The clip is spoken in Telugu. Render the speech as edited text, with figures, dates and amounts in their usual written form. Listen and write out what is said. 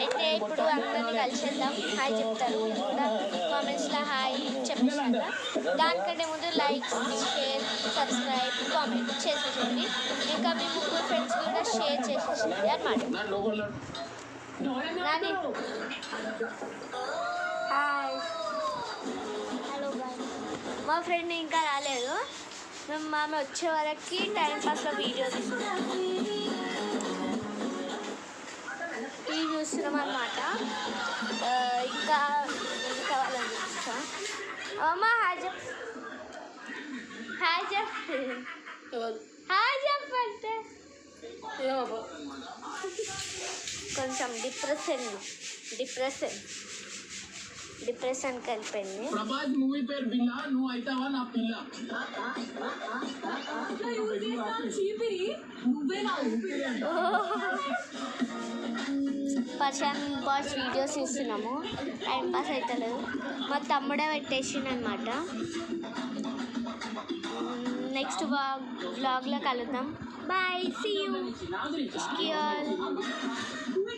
అయితే ఇప్పుడు అందరినీ కలిసేద్దాం. హాయ్ చెప్తారు కూడా కామెంట్స్లో హాయ్ చెప్పేసాక. దానికంటే ముందు లైక్, షేర్, సబ్స్క్రైబ్, కామెంట్ చేసేసండి. ఇంకా మీ ముగ్గురు ఫ్రెండ్స్ కూడా షేర్ చేసేసండి అన్నమాట. Hi, hello bye. మా ఫ్రెండ్ ఇంకా రాలేదు. మేము ఆమె వచ్చే వరకు టైంపాస్లో వీడియో చూస్తున్నాం అన్నమాట. ఇంకా వాళ్ళని చూస్తా. అమ్మ హాయ్ చెప్, హాయ్ చెప్, హాయ్ చెప్పంటే కొంచెం డిప్రెషన్కి వెళ్ళిపోయింది. మూవీ పేరు బిల్లా, నువ్వు అయితావా నా పిల్ల. పర్సన్ బాస్ వీడియోస్ చూస్తున్నాము, టైంపాస్ అవుతలేదు. మా తమ్ముడే పెట్టేసిండు అనమాట. నెక్స్ట్ వ్లాగ్లో కలుద్దాం. Bye, see you.